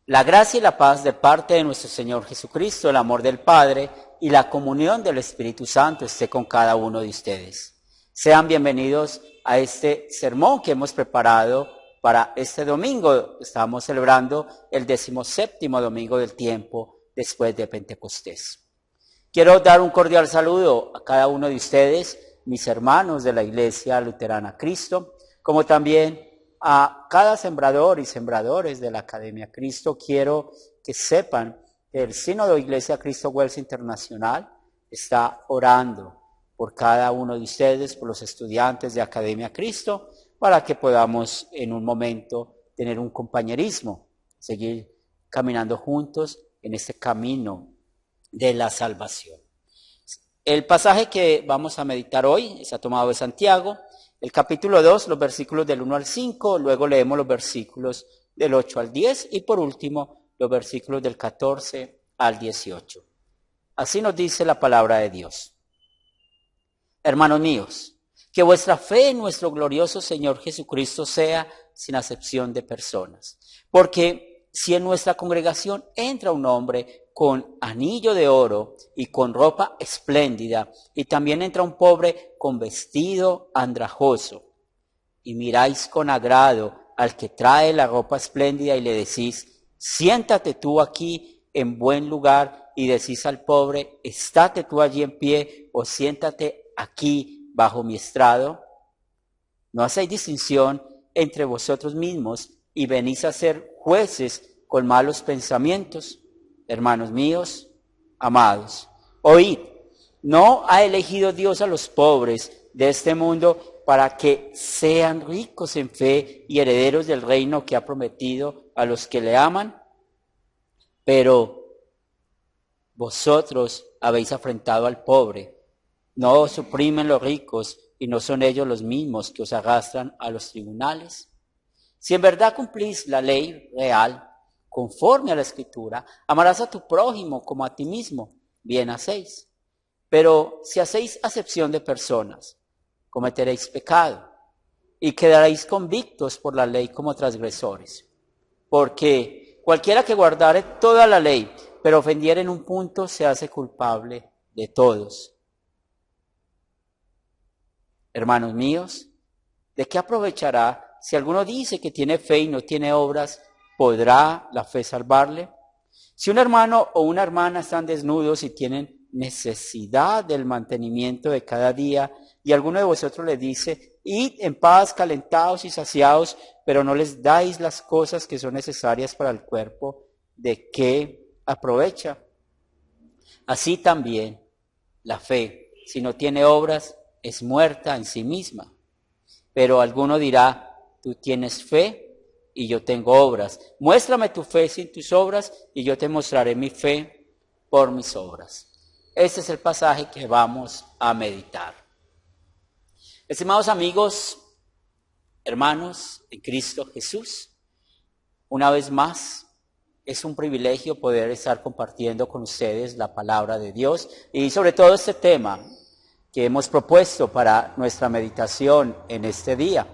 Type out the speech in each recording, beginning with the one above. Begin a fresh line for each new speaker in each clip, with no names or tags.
La gracia y la paz de parte de nuestro Señor Jesucristo, el amor del Padre y la comunión del Espíritu Santo esté con cada uno de ustedes. Sean bienvenidos a este sermón que hemos preparado para este domingo. Estamos celebrando el 17º domingo del tiempo después de Pentecostés. Quiero dar un cordial saludo a cada uno de ustedes, mis hermanos de la Iglesia Luterana Cristo, como también a cada sembrador y sembradores de la Academia Cristo. Quiero que sepan que el Sínodo Iglesia Cristo Wels Internacional está orando por cada uno de ustedes, por los estudiantes de Academia Cristo, para que podamos en un momento tener un compañerismo, seguir caminando juntos en este camino de la salvación. El pasaje que vamos a meditar hoy está tomado de Santiago, el capítulo 2, los versículos del 1 al 5, luego leemos los versículos del 8 al 10 y por último los versículos del 14 al 18. Así nos dice la palabra de Dios. Hermanos míos, que vuestra fe en nuestro glorioso Señor Jesucristo sea sin acepción de personas. Porque si en nuestra congregación entra un hombre con anillo de oro y con ropa espléndida, y también entra un pobre con vestido andrajoso, y miráis con agrado al que trae la ropa espléndida y le decís, siéntate tú aquí en buen lugar, y decís al pobre, estate tú allí en pie, o siéntate aquí bajo mi estrado. ¿No hacéis distinción entre vosotros mismos y venís a ser jueces con malos pensamientos? Hermanos míos, amados, oíd, ¿no ha elegido Dios a los pobres de este mundo para que sean ricos en fe y herederos del reino que ha prometido a los que le aman? Pero vosotros habéis afrentado al pobre. ¿No os oprimen los ricos y no son ellos los mismos que os arrastran a los tribunales? Si en verdad cumplís la ley real, conforme a la Escritura, amarás a tu prójimo como a ti mismo, bien hacéis. Pero si hacéis acepción de personas, cometeréis pecado y quedaréis convictos por la ley como transgresores. Porque cualquiera que guardare toda la ley, pero ofendiere en un punto, se hace culpable de todos. Hermanos míos, ¿de qué aprovechará si alguno dice que tiene fe y no tiene obras? ¿Podrá la fe salvarle? Si un hermano o una hermana están desnudos y tienen necesidad del mantenimiento de cada día, y alguno de vosotros les dice, id en paz, calentados y saciados, pero no les dais las cosas que son necesarias para el cuerpo, ¿de qué aprovecha? Así también la fe, si no tiene obras, es muerta en sí misma. Pero alguno dirá, tú tienes fe y yo tengo obras. Muéstrame tu fe sin tus obras y yo te mostraré mi fe por mis obras. Este es el pasaje que vamos a meditar. Estimados amigos, hermanos en Cristo Jesús, una vez más es un privilegio poder estar compartiendo con ustedes la palabra de Dios y sobre todo este tema que hemos propuesto para nuestra meditación en este día,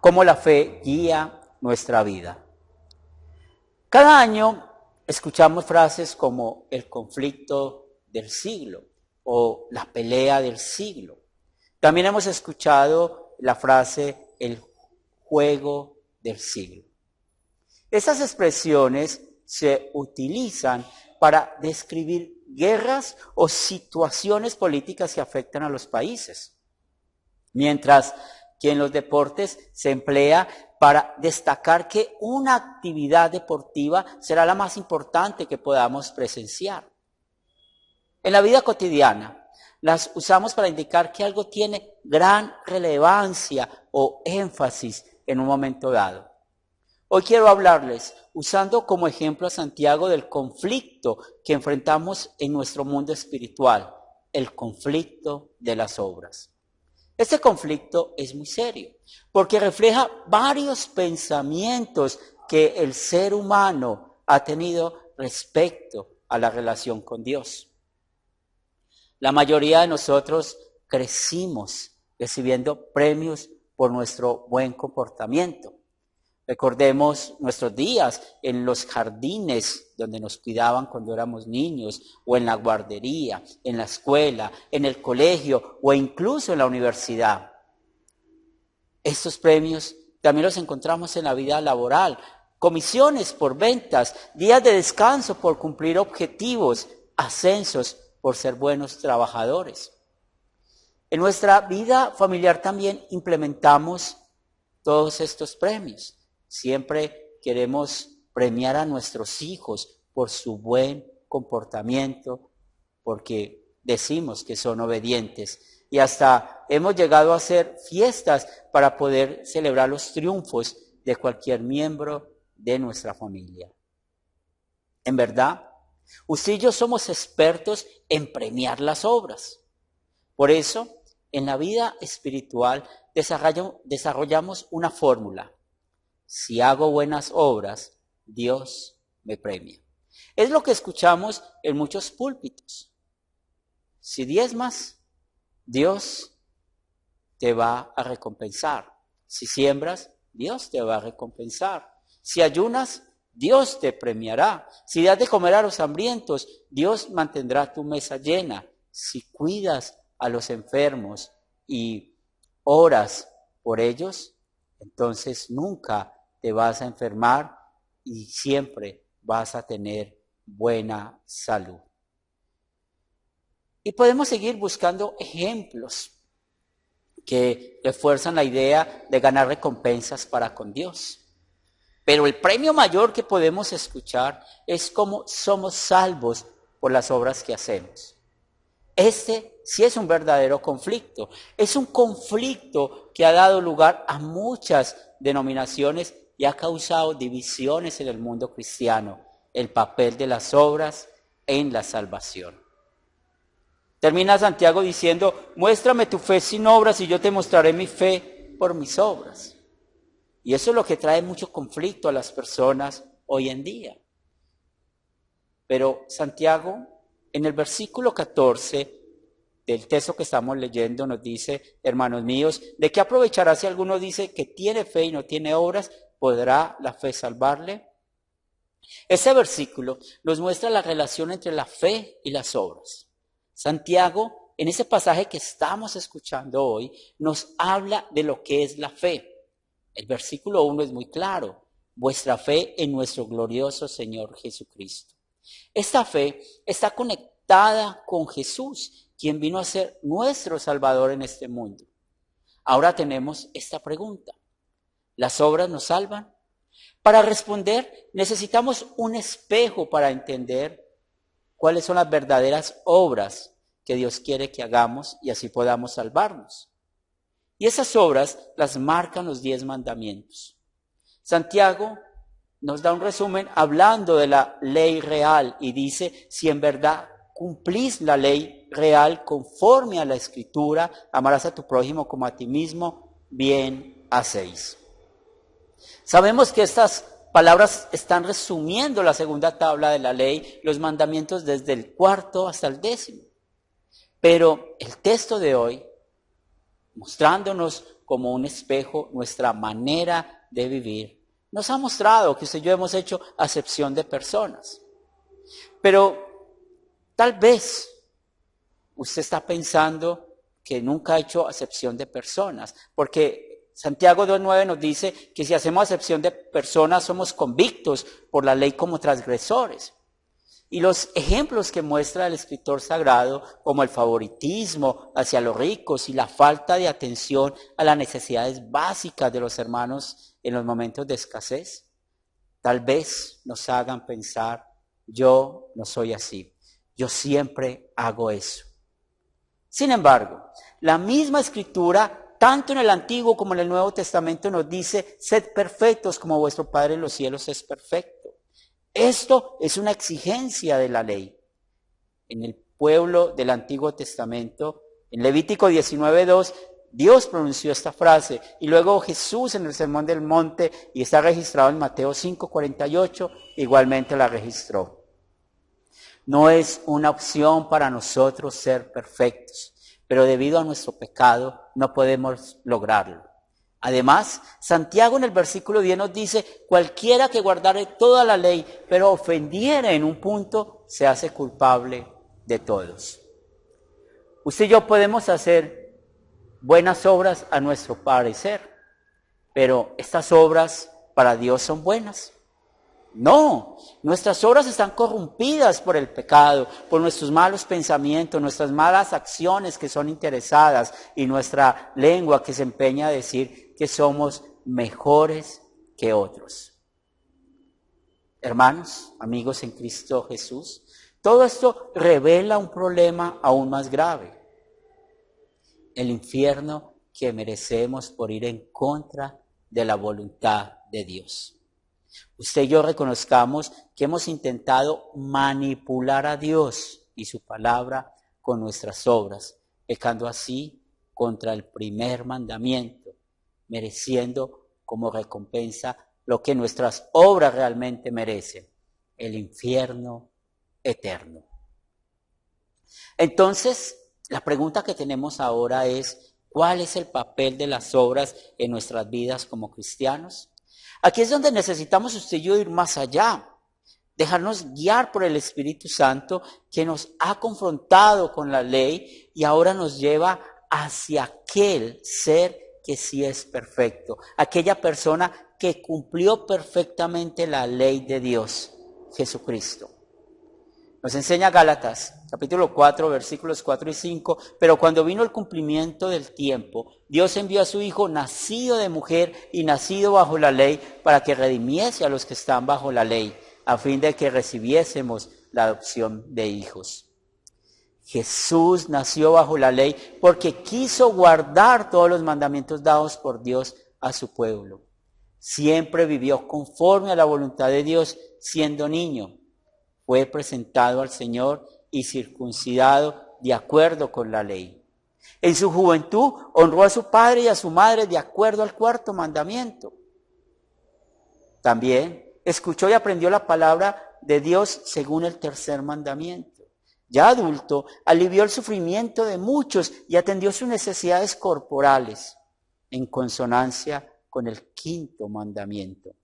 cómo la fe guía nuestra vida. Cada año escuchamos frases como el conflicto del siglo o la pelea del siglo. También hemos escuchado la frase el juego del siglo. Estas expresiones se utilizan para describir guerras o situaciones políticas que afectan a los países, mientras que en los deportes se emplea para destacar que una actividad deportiva será la más importante que podamos presenciar. En la vida cotidiana las usamos para indicar que algo tiene gran relevancia o énfasis en un momento dado. Hoy quiero hablarles, usando como ejemplo a Santiago, del conflicto que enfrentamos en nuestro mundo espiritual, el conflicto de las obras. Este conflicto es muy serio, porque refleja varios pensamientos que el ser humano ha tenido respecto a la relación con Dios. La mayoría de nosotros crecimos recibiendo premios por nuestro buen comportamiento. Recordemos nuestros días en los jardines donde nos cuidaban cuando éramos niños, o en la guardería, en la escuela, en el colegio o incluso en la universidad. Estos premios también los encontramos en la vida laboral. Comisiones por ventas, días de descanso por cumplir objetivos, ascensos por ser buenos trabajadores. En nuestra vida familiar también implementamos todos estos premios. Siempre queremos premiar a nuestros hijos por su buen comportamiento, porque decimos que son obedientes. Y hasta hemos llegado a hacer fiestas para poder celebrar los triunfos de cualquier miembro de nuestra familia. En verdad, usted y yo somos expertos en premiar las obras. Por eso, en la vida espiritual desarrollamos una fórmula. Si hago buenas obras, Dios me premia. Es lo que escuchamos en muchos púlpitos. Si diezmas, Dios te va a recompensar. Si siembras, Dios te va a recompensar. Si ayunas, Dios te premiará. Si das de comer a los hambrientos, Dios mantendrá tu mesa llena. Si cuidas a los enfermos y oras por ellos, entonces nunca te vas a enfermar y siempre vas a tener buena salud. Y podemos seguir buscando ejemplos que refuerzan la idea de ganar recompensas para con Dios. Pero el premio mayor que podemos escuchar es cómo somos salvos por las obras que hacemos. Este sí es un verdadero conflicto. Es un conflicto que ha dado lugar a muchas denominaciones y ha causado divisiones en el mundo cristiano, el papel de las obras en la salvación. Termina Santiago diciendo, muéstrame tu fe sin obras y yo te mostraré mi fe por mis obras. Y eso es lo que trae mucho conflicto a las personas hoy en día. Pero Santiago, en el versículo 14 del texto que estamos leyendo, nos dice, hermanos míos, ¿de qué aprovechará si alguno dice que tiene fe y no tiene obras? ¿Podrá la fe salvarle? Ese versículo nos muestra la relación entre la fe y las obras. Santiago, en ese pasaje que estamos escuchando hoy, nos habla de lo que es la fe. El versículo 1 es muy claro, vuestra fe en nuestro glorioso Señor Jesucristo. Esta fe está conectada con Jesús, quien vino a ser nuestro Salvador en este mundo. Ahora tenemos esta pregunta, ¿las obras nos salvan? Para responder necesitamos un espejo para entender cuáles son las verdaderas obras que Dios quiere que hagamos y así podamos salvarnos. Y esas obras las marcan los 10 mandamientos. Santiago nos da un resumen hablando de la ley real y dice, si en verdad cumplís la ley real conforme a la Escritura, amarás a tu prójimo como a ti mismo, bien hacéis. Sabemos que estas palabras están resumiendo la segunda tabla de la ley, los mandamientos desde el 4 hasta el 10. Pero el texto de hoy, mostrándonos como un espejo nuestra manera de vivir, nos ha mostrado que usted y yo hemos hecho acepción de personas. Pero tal vez usted está pensando que nunca ha hecho acepción de personas, porque Santiago 2:9 nos dice que si hacemos acepción de personas somos convictos por la ley como transgresores. Y los ejemplos que muestra el escritor sagrado, como el favoritismo hacia los ricos y la falta de atención a las necesidades básicas de los hermanos en los momentos de escasez, tal vez nos hagan pensar, yo no soy así, yo siempre hago eso. Sin embargo, la misma escritura, tanto en el Antiguo como en el Nuevo Testamento, nos dice, sed perfectos como vuestro Padre en los cielos es perfecto. Esto es una exigencia de la ley. En el pueblo del Antiguo Testamento, en Levítico 19:2, Dios pronunció esta frase y luego Jesús en el Sermón del Monte, y está registrado en Mateo 5:48, igualmente la registró. No es una opción para nosotros ser perfectos, pero debido a nuestro pecado no podemos lograrlo. Además, Santiago en el versículo 10 nos dice, cualquiera que guardare toda la ley, pero ofendiere en un punto, se hace culpable de todos. Usted y yo podemos hacer buenas obras a nuestro parecer, pero estas obras para Dios son buenas. No, nuestras obras están corrompidas por el pecado, por nuestros malos pensamientos, nuestras malas acciones que son interesadas y nuestra lengua que se empeña a decir que somos mejores que otros. Hermanos, amigos en Cristo Jesús, todo esto revela un problema aún más grave. El infierno que merecemos por ir en contra de la voluntad de Dios. Usted y yo reconozcamos que hemos intentado manipular a Dios y su palabra con nuestras obras, pecando así contra el primer mandamiento, mereciendo como recompensa lo que nuestras obras realmente merecen, el infierno eterno. Entonces, la pregunta que tenemos ahora es, ¿cuál es el papel de las obras en nuestras vidas como cristianos? Aquí es donde necesitamos usted y yo ir más allá, dejarnos guiar por el Espíritu Santo que nos ha confrontado con la ley y ahora nos lleva hacia aquel ser que sí es perfecto, aquella persona que cumplió perfectamente la ley de Dios, Jesucristo. Nos enseña Gálatas, capítulo 4, versículos 4 y 5, pero cuando vino el cumplimiento del tiempo, Dios envió a su Hijo nacido de mujer y nacido bajo la ley para que redimiese a los que están bajo la ley, a fin de que recibiésemos la adopción de hijos. Jesús nació bajo la ley porque quiso guardar todos los mandamientos dados por Dios a su pueblo. Siempre vivió conforme a la voluntad de Dios siendo niño. Fue presentado al Señor y circuncidado de acuerdo con la ley. En su juventud honró a su padre y a su madre de acuerdo al cuarto mandamiento. También escuchó y aprendió la palabra de Dios según el tercer mandamiento. Ya adulto, alivió el sufrimiento de muchos y atendió sus necesidades corporales en consonancia con el quinto mandamiento.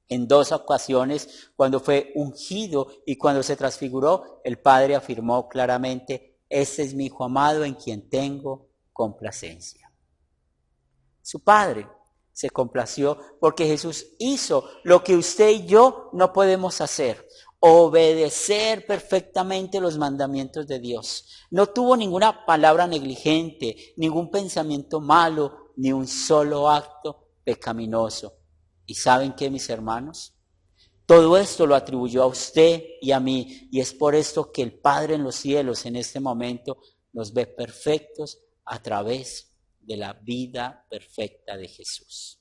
En 2 ocasiones, cuando fue ungido y cuando se transfiguró, el Padre afirmó claramente, este es mi Hijo amado en quien tengo complacencia. Su Padre se complació porque Jesús hizo lo que usted y yo no podemos hacer, obedecer perfectamente los mandamientos de Dios. No tuvo ninguna palabra negligente, ningún pensamiento malo, ni un solo acto pecaminoso. ¿Y saben qué, mis hermanos? Todo esto lo atribuyó a usted y a mí, y es por esto que el Padre en los cielos en este momento nos ve perfectos a través de la vida perfecta de Jesús.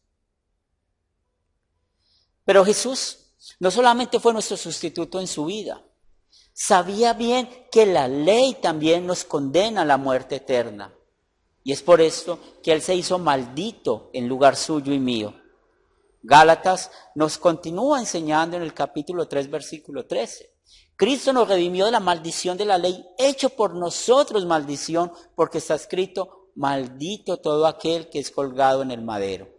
Pero Jesús no solamente fue nuestro sustituto en su vida, sabía bien que la ley también nos condena a la muerte eterna, y es por esto que Él se hizo maldito en lugar suyo y mío. Gálatas nos continúa enseñando en el capítulo 3, versículo 13. Cristo nos redimió de la maldición de la ley, hecho por nosotros maldición, porque está escrito, maldito todo aquel que es colgado en el madero.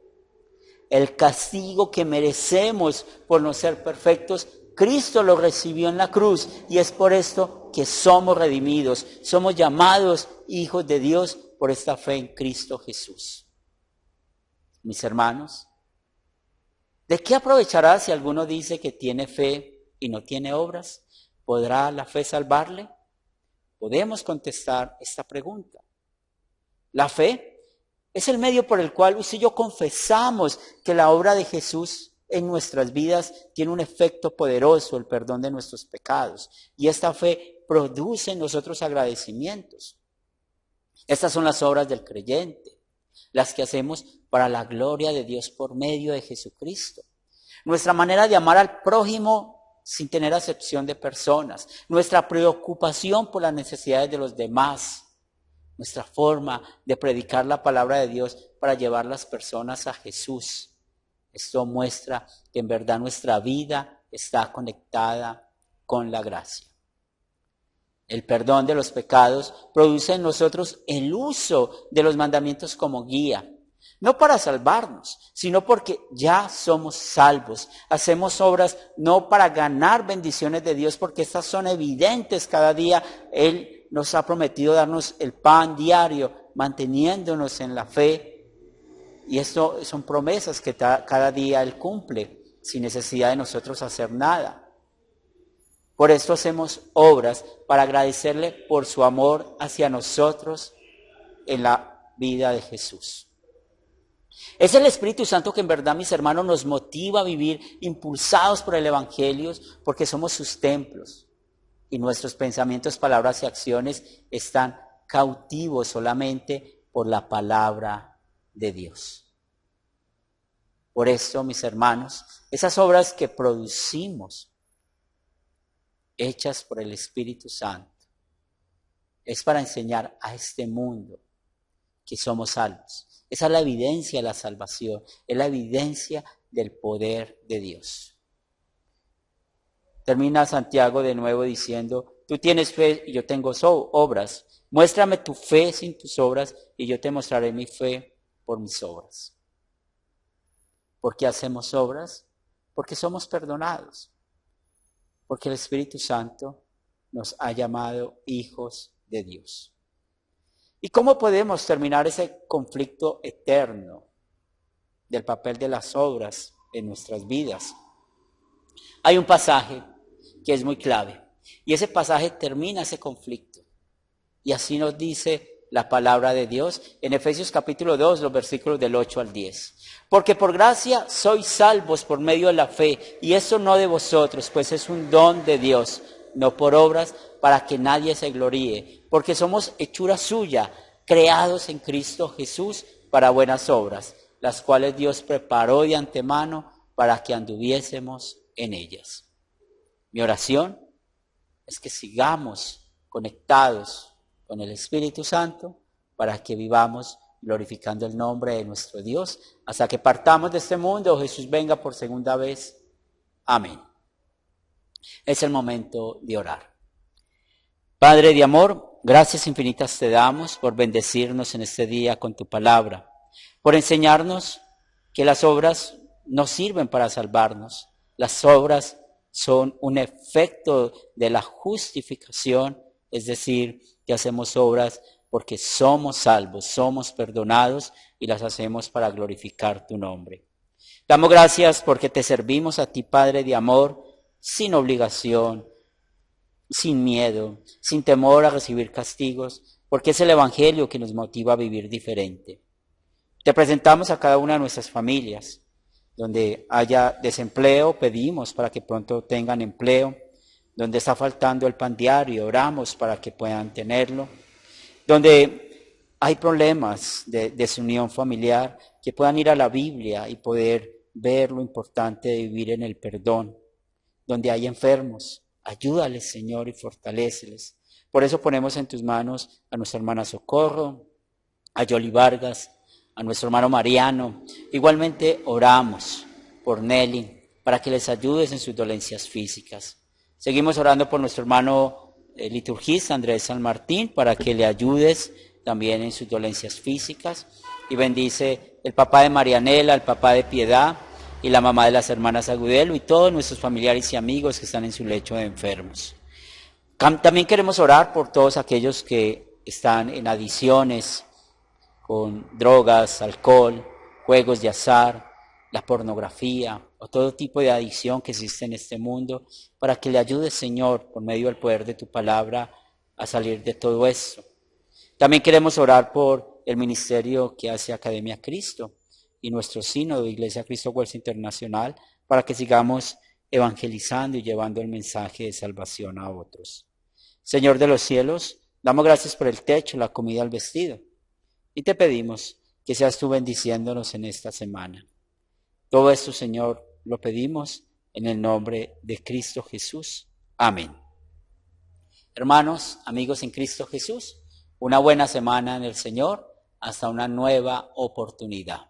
El castigo que merecemos por no ser perfectos, Cristo lo recibió en la cruz, y es por esto que somos redimidos, somos llamados hijos de Dios por esta fe en Cristo Jesús. Mis hermanos, ¿de qué aprovechará si alguno dice que tiene fe y no tiene obras? ¿Podrá la fe salvarle? Podemos contestar esta pregunta. La fe es el medio por el cual usted y yo confesamos que la obra de Jesús en nuestras vidas tiene un efecto poderoso, el perdón de nuestros pecados. Y esta fe produce en nosotros agradecimientos. Estas son las obras del creyente, las que hacemos para la gloria de Dios por medio de Jesucristo. Nuestra manera de amar al prójimo sin tener acepción de personas, nuestra preocupación por las necesidades de los demás, nuestra forma de predicar la palabra de Dios para llevar las personas a Jesús. Esto muestra que en verdad nuestra vida está conectada con la gracia. El perdón de los pecados produce en nosotros el uso de los mandamientos como guía. No para salvarnos, sino porque ya somos salvos. Hacemos obras no para ganar bendiciones de Dios, porque estas son evidentes cada día. Él nos ha prometido darnos el pan diario, manteniéndonos en la fe. Y esto son promesas que cada día Él cumple, sin necesidad de nosotros hacer nada. Por esto hacemos obras para agradecerle por su amor hacia nosotros en la vida de Jesús. Es el Espíritu Santo que en verdad, mis hermanos, nos motiva a vivir impulsados por el Evangelio, porque somos sus templos y nuestros pensamientos, palabras y acciones están cautivos solamente por la palabra de Dios. Por esto, mis hermanos, esas obras que producimos, hechas por el Espíritu Santo, es para enseñar a este mundo que somos salvos. Esa es la evidencia de la salvación, es la evidencia del poder de Dios. Termina Santiago de nuevo diciendo, tú tienes fe y yo tengo obras. Muéstrame tu fe sin tus obras y yo te mostraré mi fe por mis obras. ¿Por qué hacemos obras? Porque somos perdonados. Porque el Espíritu Santo nos ha llamado hijos de Dios. ¿Y cómo podemos terminar ese conflicto eterno del papel de las obras en nuestras vidas? Hay un pasaje que es muy clave y ese pasaje termina ese conflicto. Y así nos dice la palabra de Dios en Efesios capítulo 2, los versículos del 8 al 10. Porque por gracia sois salvos por medio de la fe, y eso no de vosotros, pues es un don de Dios, no por obras, para que nadie se gloríe, porque somos hechura suya, creados en Cristo Jesús para buenas obras, las cuales Dios preparó de antemano para que anduviésemos en ellas. Mi oración es que sigamos conectados con el Espíritu Santo para que vivamos glorificando el nombre de nuestro Dios hasta que partamos de este mundo o Jesús venga por segunda vez. Amén. Es el momento de orar. Padre de amor, gracias infinitas te damos por bendecirnos en este día con tu palabra, por enseñarnos que las obras no sirven para salvarnos. Las obras son un efecto de la justificación, es decir, que hacemos obras porque somos salvos, somos perdonados y las hacemos para glorificar tu nombre. Damos gracias porque te servimos a ti, Padre de amor, sin obligación, sin miedo, sin temor a recibir castigos, porque es el Evangelio que nos motiva a vivir diferente. Te presentamos a cada una de nuestras familias. Donde haya desempleo, pedimos para que pronto tengan empleo. Donde está faltando el pan diario, oramos para que puedan tenerlo. Donde hay problemas de desunión familiar, que puedan ir a la Biblia y poder ver lo importante de vivir en el perdón. Donde hay enfermos, ayúdales, Señor, y fortaléceles. Por eso ponemos en tus manos a nuestra hermana Socorro, a Yoli Vargas, a nuestro hermano Mariano. Igualmente oramos por Nelly, para que les ayudes en sus dolencias físicas. Seguimos orando por nuestro hermano liturgista Andrés San Martín, para que le ayudes también en sus dolencias físicas. Y bendice el papá de Marianela, el papá de Piedad y la mamá de las hermanas Agudelo y todos nuestros familiares y amigos que están en su lecho de enfermos. También queremos orar por todos aquellos que están en adicciones, con drogas, alcohol, juegos de azar, la pornografía o todo tipo de adicción que existe en este mundo, para que le ayudes, Señor, por medio del poder de tu palabra, a salir de todo esto. También queremos orar por el ministerio que hace Academia Cristo y nuestro sínodo de Iglesia Cristo Huerta Internacional, para que sigamos evangelizando y llevando el mensaje de salvación a otros. Señor de los cielos, damos gracias por el techo, la comida, el vestido. Y te pedimos que seas tú bendiciéndonos en esta semana. Todo esto, Señor, lo pedimos en el nombre de Cristo Jesús. Amén. Hermanos, amigos en Cristo Jesús, una buena semana en el Señor, hasta una nueva oportunidad.